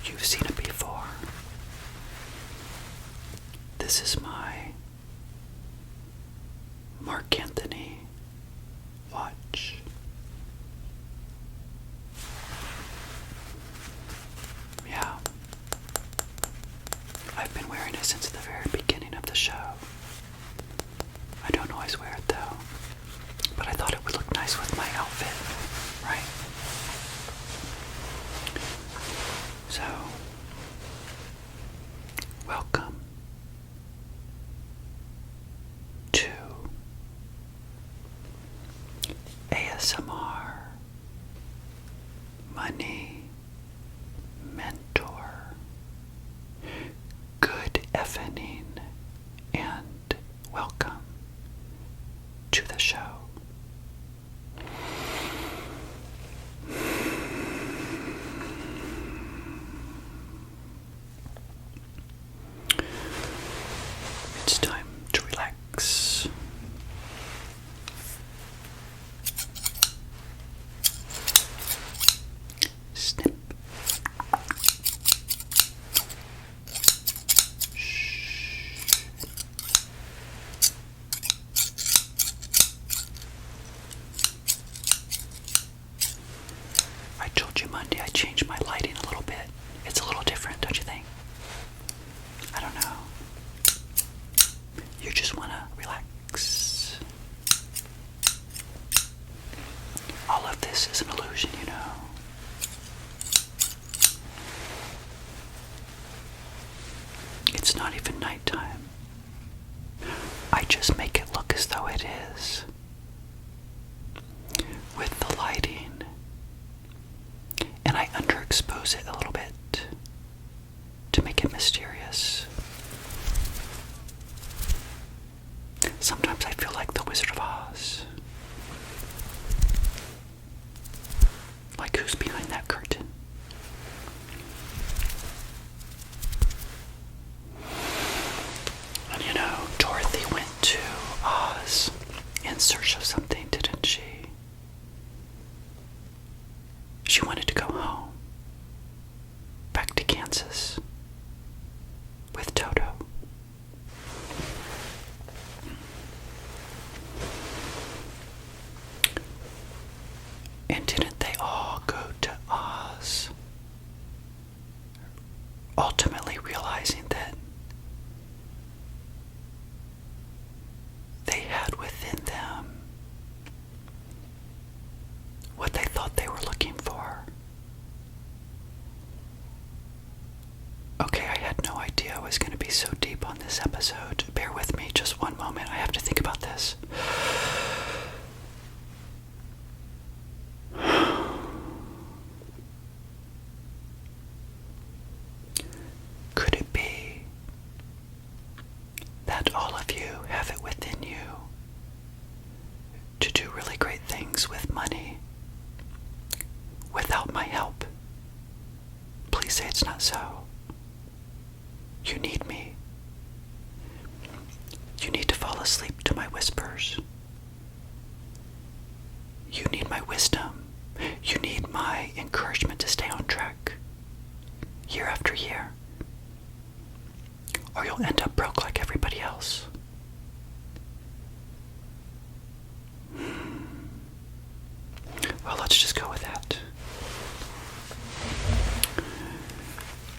You've seen it before. This is my Mark Anthony watch. Yeah. I've been wearing it since the very beginning of the show. I don't always wear it though, but I thought it would look nice with my outfit, right? So, welcome to ASMR Money Mentor. Good evening and welcome to the show. It's time to relax. Snip. Shh. I told you Monday I changed my lighting a little bit. It's a little different, don't you think? I don't know. You just want to relax. All of this is an illusion, you know. It's not even nighttime. I just make it look as though it is. With the lighting. And I underexpose it a little bit to make it mysterious. Sometimes I feel like the Wizard of Oz. Like who's behind that curtain? And you know, Dorothy went to Oz in search of something, didn't she? She wanted to go home. Back to Kansas. With Toto. And didn't they all go to Oz? Ultimately realizing that they had within them what they thought they were looking for. Okay, I had no idea I was going to be so deep on this episode. Bear with me just one moment. I have to think about this. Could it be that all of you have it within you to do really great things with money without my help? Please say it's not so. You need me. You need to fall asleep to my whispers. You need my wisdom. You need my encouragement to stay on track year after year. Or you'll end up broke like everybody else. Well, let's just go with that.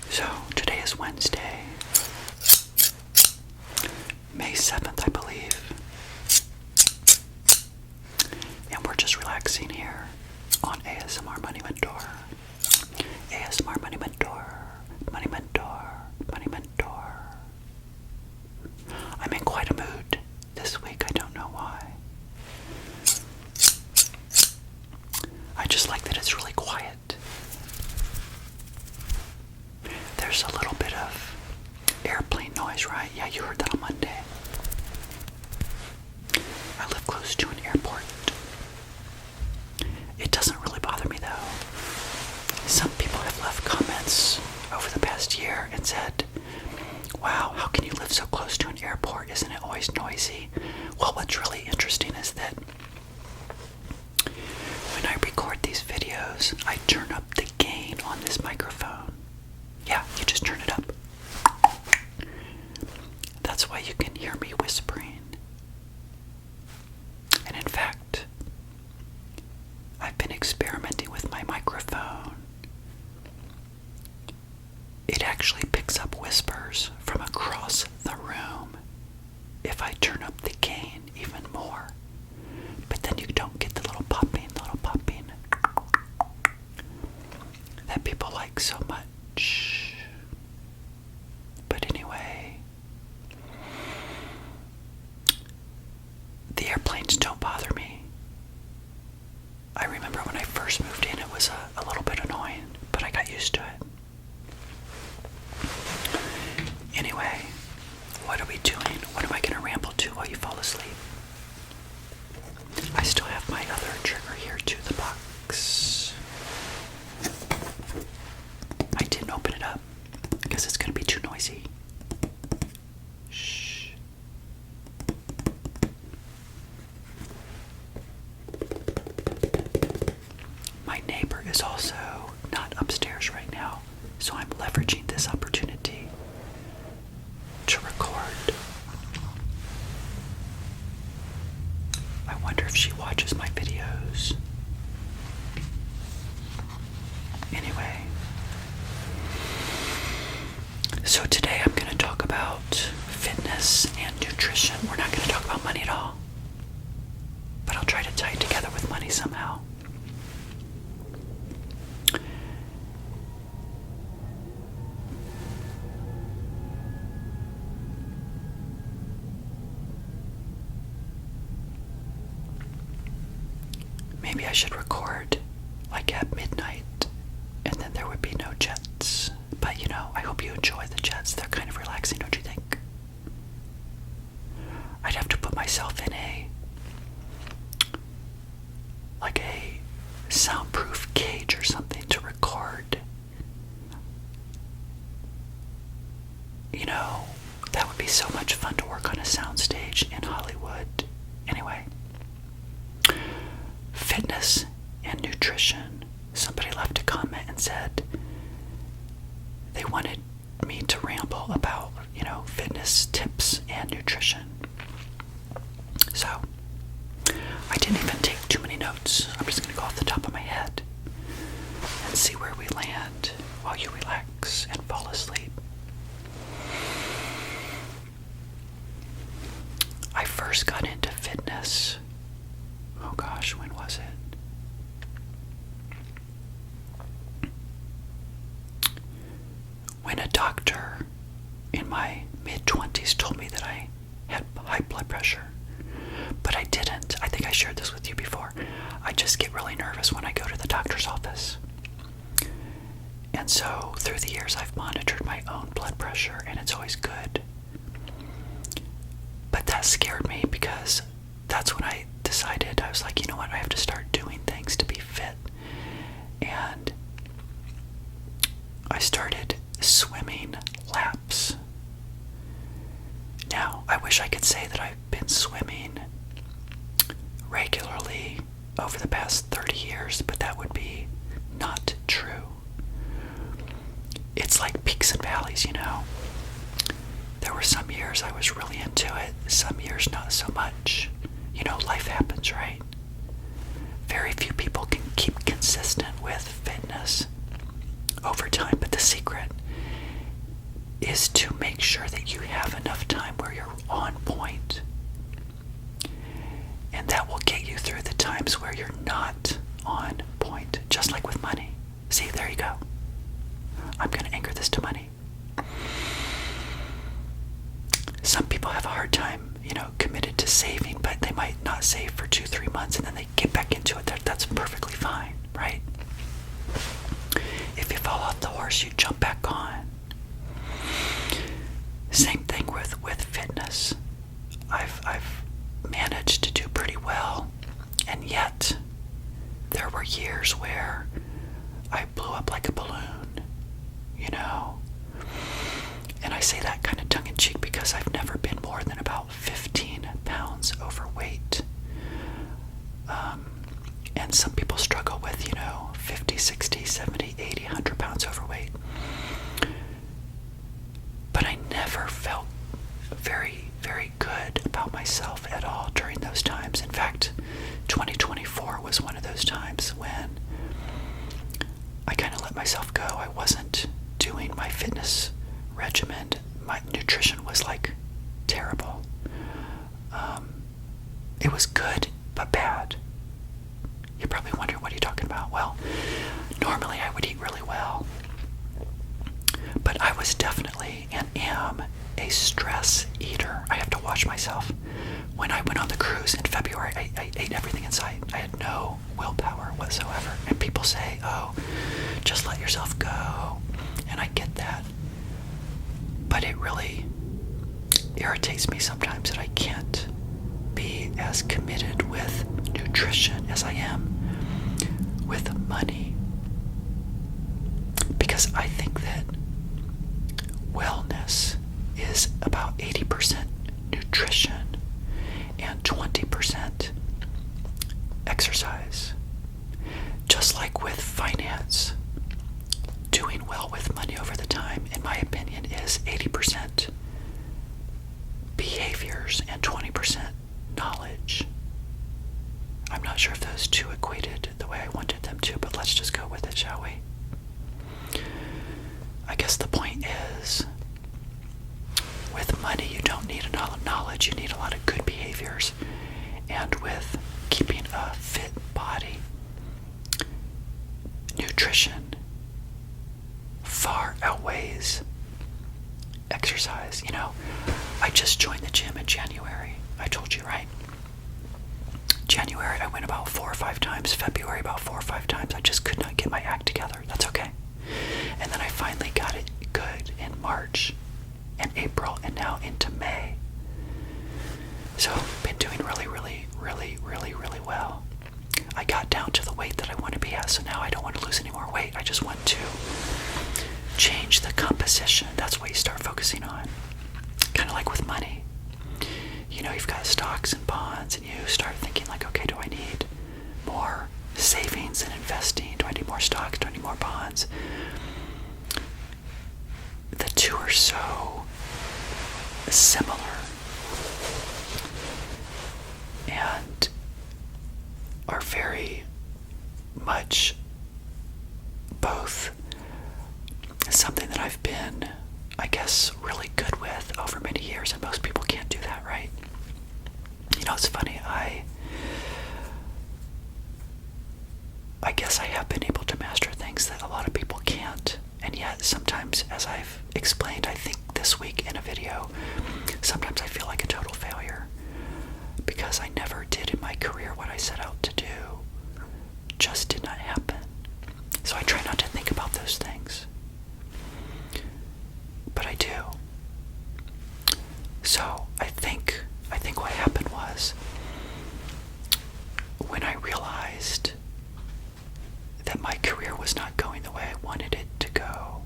So, today is Wednesday, May 7th, I believe. And we're just relaxing here on ASMR Money Mentor. ASMR Money Mentor. Money Mentor. Money Mentor. I'm in quite a mood this week. I don't know why. I just like that it's really quiet. There's a little bit of airplane noise, right? Yeah, you heard that on Monday. I live close to an airport. It doesn't really bother me though. Some people have left comments over the past year and said, wow, how can you live so close to an airport? Isn't it always noisy? Well, what's really interesting is that when I record these videos, I turn up the gain on this microphone. actually picks up whispers from across the room if I turn up the gain even more. But then you don't get the little popping that people like so much. But anyway, the airplanes don't bother me. I remember when I first moved in, it was a little bit annoying, but I got used to it. Anyway, what are we doing? What am I going to ramble to while you fall asleep? I still have my other trigger here too, the box. I didn't open it up because it's going to be too noisy. Shh. My neighbor is also not upstairs right now, so I'm leveraging this opportunity to record. I wonder if she watches my videos. Anyway, so today I'm going to talk about fitness and nutrition. We're not going to talk about money at all, but I'll try to tie it together with money somehow. Maybe I should record like at midnight, and then there would be no jets. But you know, I hope you enjoy the jets. They're kind of relaxing, don't you think? I'd have to put myself in a soundproof cage or something to record. You know, that would be so much fun to work on a soundstage in Hollywood. Anyway, fitness and nutrition. Somebody left a comment and said they wanted me to ramble about, fitness tips and nutrition. So, I didn't even take too many notes. I'm just going to go off the top of my head and see where we land while you relax and fall asleep. I first got into fitness. Oh gosh, when was it? When a doctor in my mid-20s told me that I had high blood pressure. But I didn't. I think I shared this with you before. I just get really nervous when I go to the doctor's office. And so through the years I've monitored my own blood pressure, and it's always good. But that scared me because that's when I decided, I was like, you know what, I have to start doing things to be fit. And I started swimming laps. Now, I wish I could say that I've been swimming regularly over the past 30 years, but that would be not true. It's like peaks and valleys, you know. There were some years I was really into it, some years not so much. You know, life happens, right? Very few people can keep consistent with fitness over time, but the secret is to make sure that you have enough time where you're on point. And that will get you through the times where you're not on point, just like with money. See, there you go. I'm going to anchor this to money. Some people have a hard time, committed to saving, but they might not save for 2-3 months and then they get back into it. That's perfectly fine, right? If you fall off the horse, you jump back on. Same thing with fitness. I've managed to do pretty well, and yet there were years where I blew up like a balloon, And I say that kind of tongue-in-cheek because I've never been more than about 15 pounds overweight. And some people struggle with, 50, 60, 70, 80, 100 pounds overweight. But I never felt very, very good about myself at all during those times. In fact, 2024 was one of those times when I kind of let myself go. I wasn't doing my fitness regimen, my nutrition was like terrible. It was good, but bad. You're probably wondering, what are you talking about? Well, normally I would eat really well, but I was definitely and am a stress eater. I have to watch myself. When I went on the cruise in February, I ate everything in sight. I had no willpower whatsoever. And people say, oh, just let yourself go. And I get that. But it really irritates me sometimes that I can't be as committed with nutrition as I am with money. Because I think that wellness is about 80% nutrition and 20% exercise. Just like with finance, doing well with money over the time, in my opinion, is 80% behaviors and 20% knowledge. I'm not sure if those two equated the way I wanted them to, but let's just go with it, shall we? I guess the point is, with money, you don't need a lot of knowledge, you need a lot of good behaviors. And with keeping a fit body, nutrition far outweighs exercise. You know, I just joined the gym in January. I told you, right? January, I went about 4 or 5 times. February, about 4 or 5 times. I just could not get my act together. That's okay. And then I finally got it good in March and April and now into May. So, been doing really well. I got down to the weight that I want to be at, so now I don't want to lose any more weight. I just want to change the composition. That's what you start focusing on. Kind of like with money. You know, you've got stocks and bonds, and you start thinking like, okay, do I need more savings and investing? Do I need more stocks? Do I need more bonds? The two are so similar. And are very much both something that I've been, I guess, really good with over many years, and most people can't do that, right? You know, it's funny, I guess I have been able to master things that a lot of people can't, and yet sometimes, as I've explained, I think this week in a video, sometimes I feel like a total failure because I never did in my career what I set out to do. Just did not happen. So I try not to think about those things. But I do. So I think what happened was, when I realized that my career was not going the way I wanted it to go,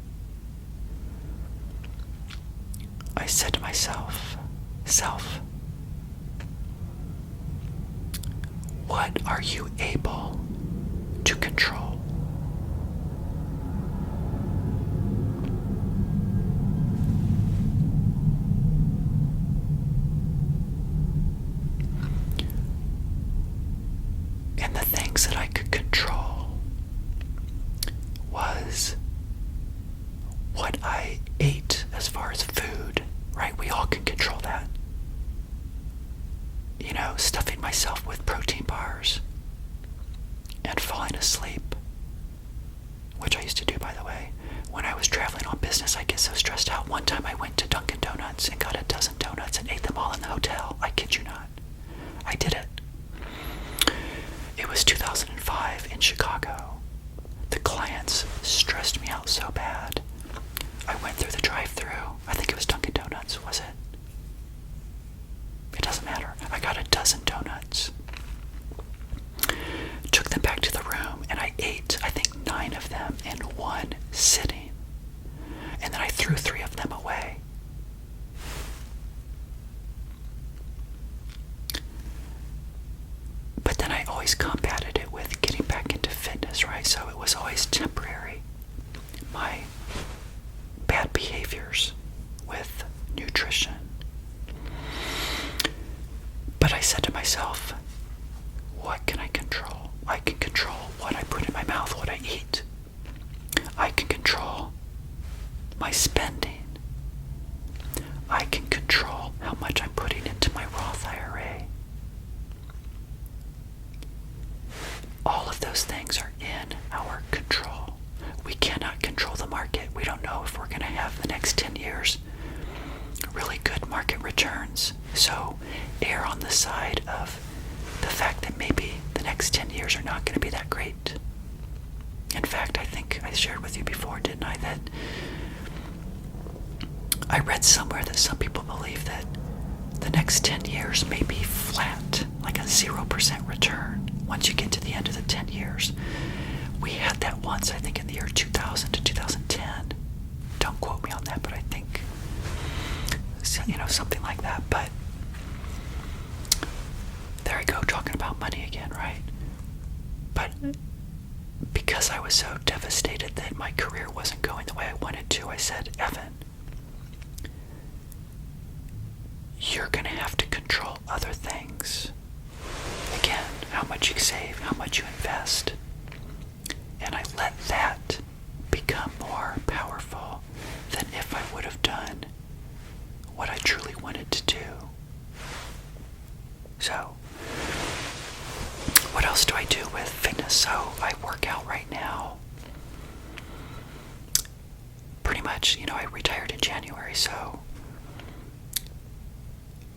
I said to myself, what are you able to control? And the things that I could control was what I ate as far as food, right? We all can control that. You know, stuffing myself with protein bars and falling asleep, which I used to do, by the way. When I was traveling on business, I get so stressed out. One time I went to Dunkin' Donuts and got a dozen donuts and ate them all in the hotel. I kid you not. I did it. It was 2005 in Chicago. The clients stressed me out so bad. I went through the drive-thru. I think it was Dunkin' Donuts, was it? It doesn't matter. I got a dozen donuts. Took them back to the room and I ate, I think, 9 of them in one sitting. And then I threw 3 of them away. But then I always combated it with getting back into fitness, right? So it was always temporary. My bad behaviors with nutrition. But I said to myself, what can I control? I can control what I put in my mouth, what I eat. I can control my spending. control the market. We don't know if we're going to have the next 10 years really good market returns. So err on the side of the fact that maybe the next 10 years are not going to be that great. In fact, I think I shared with you before, didn't I, that I read somewhere that some people believe that the next 10 years may be flat, like a 0% return once you get to the end of the 10 years. We had that once, I think, in the year 2000 to 2010. Don't quote me on that, but I think, something like that. But there I go, talking about money again, right? But because I was so devastated that my career wasn't going the way I wanted to, I said, Evan, you're going to have to control other things. Again, how much you save, how much you invest. And I let that become more powerful than if I would have done what I truly wanted to do. So, what else do I do with fitness? So, I work out right now. Pretty much, I retired in January, so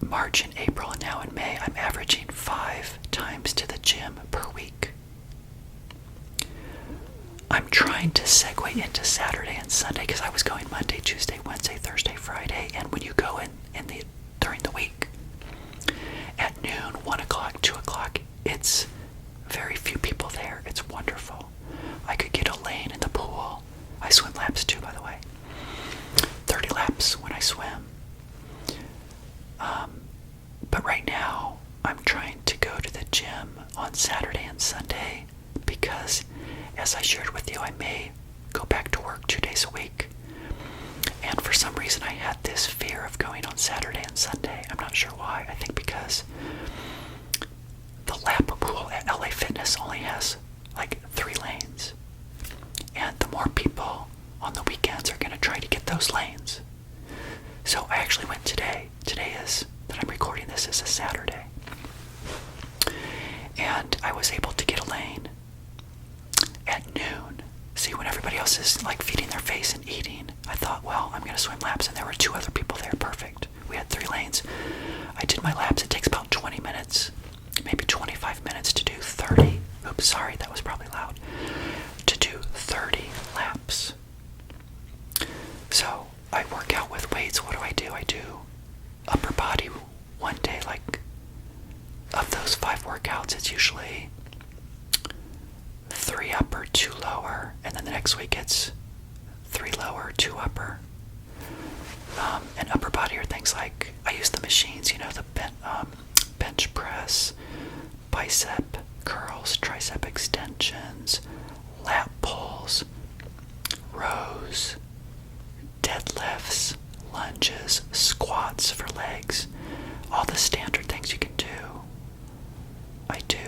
March and April and now in May, I'm averaging 5 times to the gym per week. I'm trying to segue into Saturday and Sunday because I was going Monday, Tuesday, Wednesday, Thursday, Friday, and when you go during the week, at noon, 1 o'clock, 2 o'clock, it's very few people there. It's wonderful. I could get a lane in the pool. I swim laps too, by the way. 30 laps when I swim. But right now, I'm trying to go to the gym on Saturday and Sunday because, as I shared with you, I may go back to work 2 days a week. And for some reason, I had this fear of going on Saturday and Sunday. I'm not sure why. I think because the lap pool at LA Fitness only has like 3 lanes. And the more people on the weekends are going to try to get those lanes. So I actually went today. Today is, that I'm recording this, is a Saturday. And I was able to get a lane at noon. See, when everybody else is like feeding their face and eating, I thought, well, I'm going to swim laps, and there were 2 other people there. Perfect. We had 3 lanes. I did my laps. It takes about 20 minutes, maybe 25 minutes to do 30. Oops, sorry, that was probably loud. To do 30 laps. So I work out with weights. What do? I do upper body one day, like of those 5 workouts, it's usually 3 upper, 2 lower, and then the next week it's 3 lower, 2 upper. And upper body are things like, I use the machines, the bench press, bicep curls, tricep extensions, lat pulls, rows, deadlifts, lunges, squats for legs, all the standard things you can do. I do.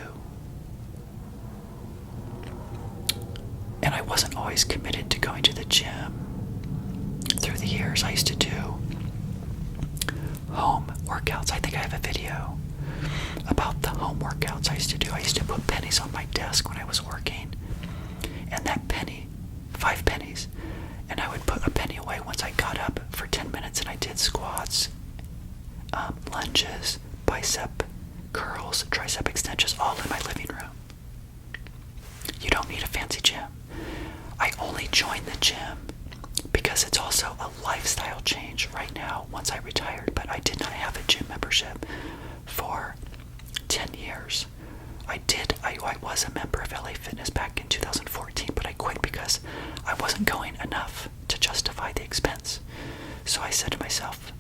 And I wasn't always committed to going to the gym. Through the years, I used to do home workouts. I think I have a video about the home workouts I used to do. I used to put pennies on my desk when I was working, and that penny, 5 pennies, and I would put a penny away once I got up for 10 minutes, and I did squats, lunges, bicep curls, tricep extensions, all in my living room. You don't need a fancy gym. I only joined the gym because it's also a lifestyle change right now once I retired, but I did not have a gym membership for 10 years. I was a member of LA Fitness back in 2014, but I quit because I wasn't going enough to justify the expense. So I said to myself,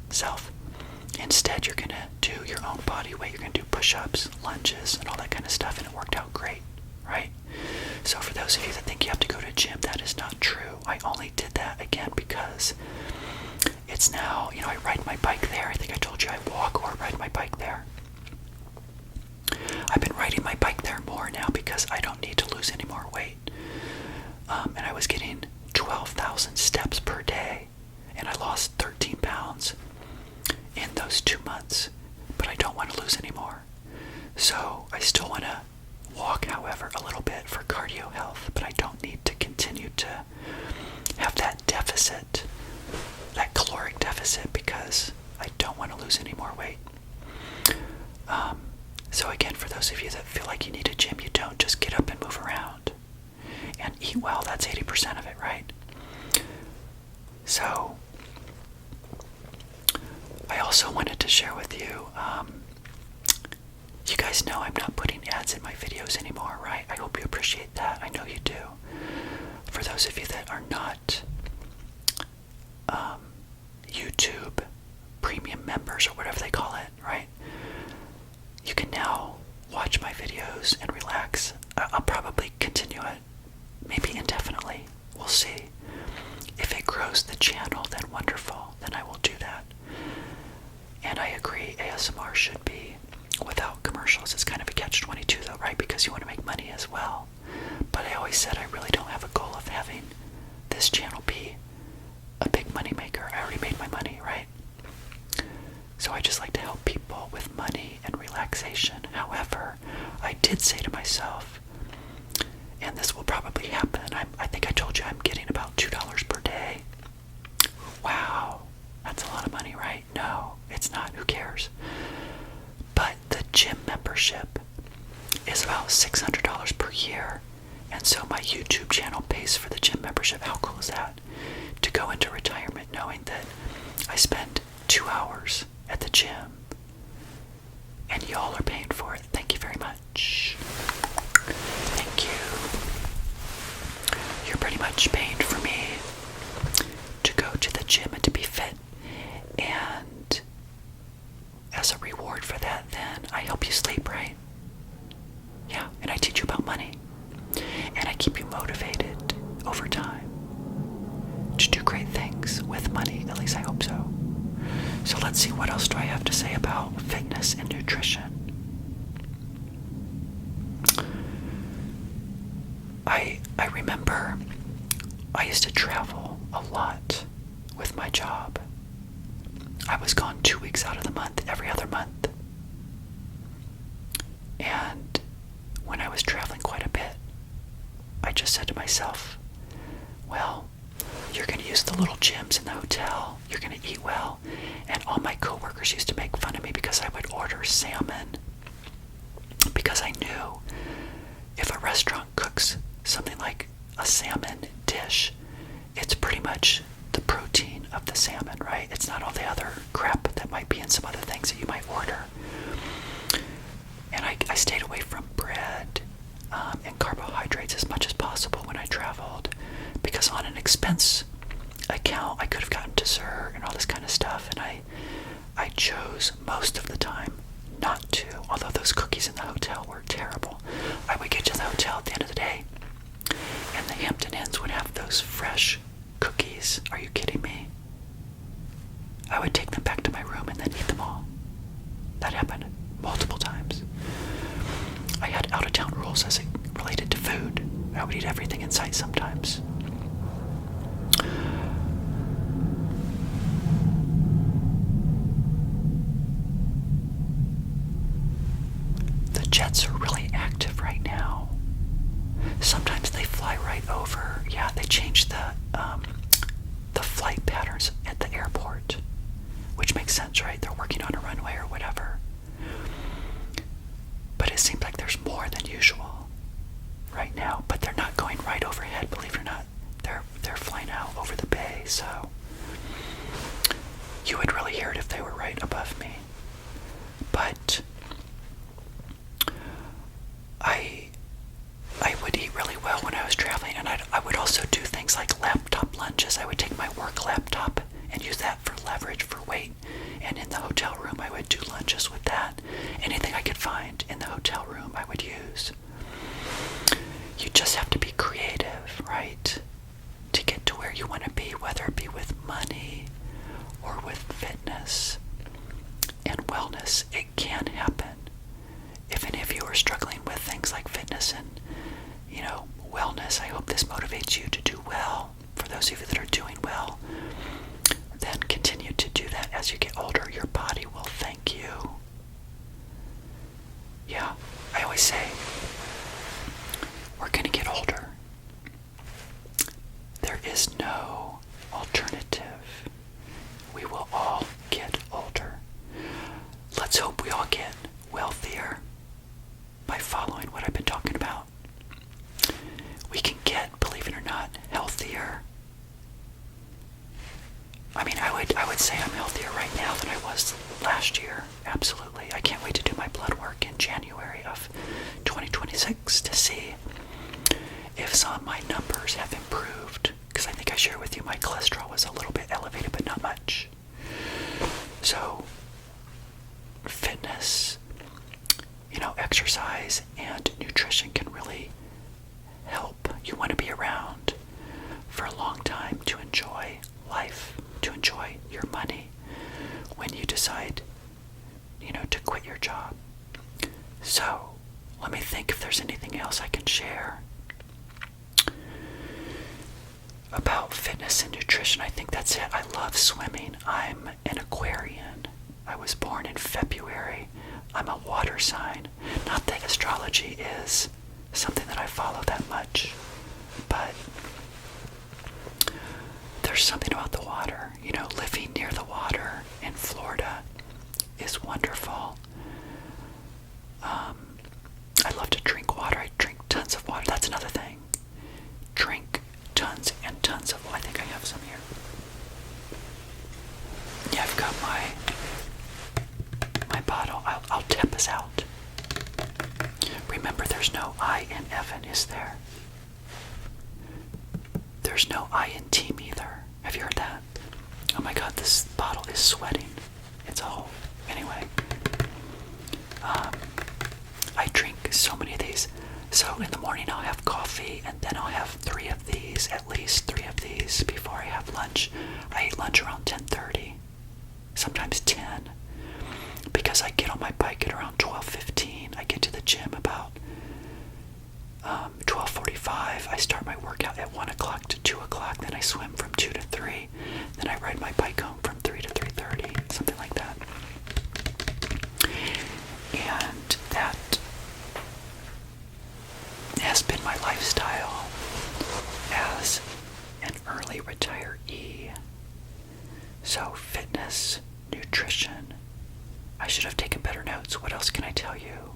instead you're going to do your own body weight. You're going to do push-ups, lunges, and all that kind of stuff, and it worked out great, right? So for those of you that think you have to go to a gym, that is not true. I only did that, again, because it's now, I ride my bike there. I think I told you I walk or ride my bike there. I've been riding my bike there more now because I don't need to lose any more weight. And I was getting 12,000 steps per day, and I lost 13 pounds in those 2 months, but I don't want to lose any more. So I still want to walk, however, a little bit for cardio health, but I don't need to continue to have So, I also wanted to share with you, you guys know I'm not putting ads in my videos anymore, right? I hope you appreciate that. I know you do. For those of you that are not YouTube premium members or whatever they call it, right? You can now watch my videos and relax. I'll probably continue it, maybe indefinitely. We'll see. If it grows the channel, then wonderful. Then I will do that. And I agree, ASMR should be without commercials. It's kind of a catch-22 though, right? Because you want to make money as well. But I always said I really don't have a goal of having this channel be a big money maker. I already made my money, right? So I just like to help people with money and relaxation. However, I did say to myself, and this will probably happen, I think I told you I'm getting about $2 per day. Wow, that's a lot of money, right? No, it's not. Who cares? But the gym membership is about $600 per year. And so my YouTube channel pays for the gym membership. How cool is that? To go into retirement knowing that I spend 2 hours at the gym and y'all are paying for it. Thank you very much. Thank you. You're pretty much paying for me to go to the gym and to be fit. And as a reward for that, then I help you sleep, right? Yeah, and I teach you about money. And I keep you motivated over time to do great things with money. At least I hope so. So let's see, what else do I have to say about fitness and nutrition? I remember I used to travel a lot with my job. I was gone 2 weeks out of the month, every other month. And when I was traveling quite a bit, I just said to myself, well, you're going to use the little gyms in the hotel, you're going to eat well. And all my coworkers used to make fun of me because I would order salmon. Because I knew if a restaurant cooks something like a salmon dish, it's pretty much the protein of the salmon, right? It's not all the other crap that might be in some other things that you might order. And I stayed away from bread and carbohydrates as much as possible when I traveled, because on an expense account I could have gotten dessert and all this kind of stuff, and I chose most of the time not to, although those cookies in the hotel were terrible. I would get to the hotel at the end of the day and the Hampton Inns would have those fresh cookies. Are you kidding me? I would take them back to my room and then eat them all. That happened multiple times. I had out-of-town rules as it related to food. I would eat everything in sight sometimes. The jets are really active right now. Sometimes they fly right over. Yeah, they changed the flight patterns at the airport, which makes sense, right? They're working on a runway or whatever. But it seems like there's more than usual right now. But they're not going right overhead, believe it or not. They're flying out over the bay, so you would really hear it if they were right above me. But I would eat really well when I was traveling, and I would also do things like laptop lunges. I would take my work laptop and use that for leverage for weight, and in the hotel room I would do lunges with that. Anything I could find in the hotel room I would use. You just have to be creative, right, to get to where you want to be, whether it be with money or with fitness and wellness. It can happen. If any of you are struggling with things like fitness and, wellness, I hope this motivates you to do well. For those of you that are doing well, then continue to do that as you get older. Your body will thank you. Yeah, I always say, we're going to get older. There is no alternative. We will all get older. Let's hope we all get wealthier by following what I've been talking about. We can get, believe it or not, healthier I would say I'm healthier right now than I was last year. Absolutely. I can't wait to do my blood work in January of 2026 to see if some of my numbers have improved. Because I think I shared with you my cholesterol was a little bit elevated, but not much. So, fitness, exercise and nutrition can really help. You want to be around for a long time to enjoy life, to enjoy your money when you decide, to quit your job. So, let me think if there's anything else I can share about fitness and nutrition. I think that's it. I love swimming. I'm an Aquarian. I was born in February. I'm a water sign. Not that astrology is something that I follow that much, but there's something about the water. Living near the water in Florida is wonderful. I love to drink water. I drink tons of water. That's another thing. Drink tons and tons of water. I think I have some here. Yeah, I've got my bottle. I'll tip us out. Remember, there's no I in Evan, is there? There's no I in team either. Have you heard that? Oh my god, this bottle is sweating. It's all... Anyway. I drink so many of these. So in the morning I'll have coffee, and then I'll have 3 of these, at least 3 of these, before I have lunch. I eat lunch around 10:30, sometimes 10, because I get on my bike at around 12:15. I get to the gym about 12:45. I start my workout at 1 o'clock to 2 o'clock, then I swim from 2 to 3, then I ride my bike home from 3 to 3:30, something like that. And that has been my lifestyle as an early retiree. So fitness, nutrition. I should have taken better notes. What else can I tell you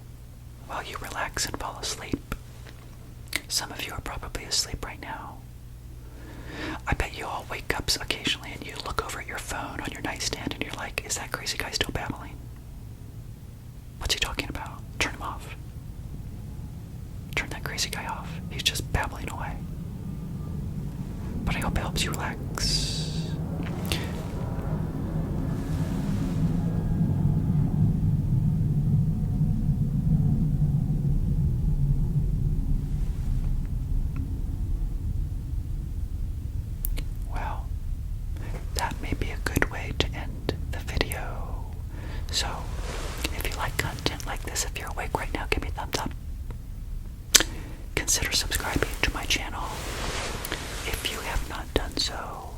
while you relax and fall asleep? Some of you are probably asleep right now. I bet you all wake up occasionally and you look over at your phone on your nightstand and you're like, is that crazy guy still babbling? What's he talking about? Turn him off. Turn that crazy guy off. He's just babbling away. But I hope it helps you relax. Well, that may be a good way to end the video. So, if you like content like this, if you're awake right now, give me a thumbs up. Consider subscribing to my channel if you have not done so.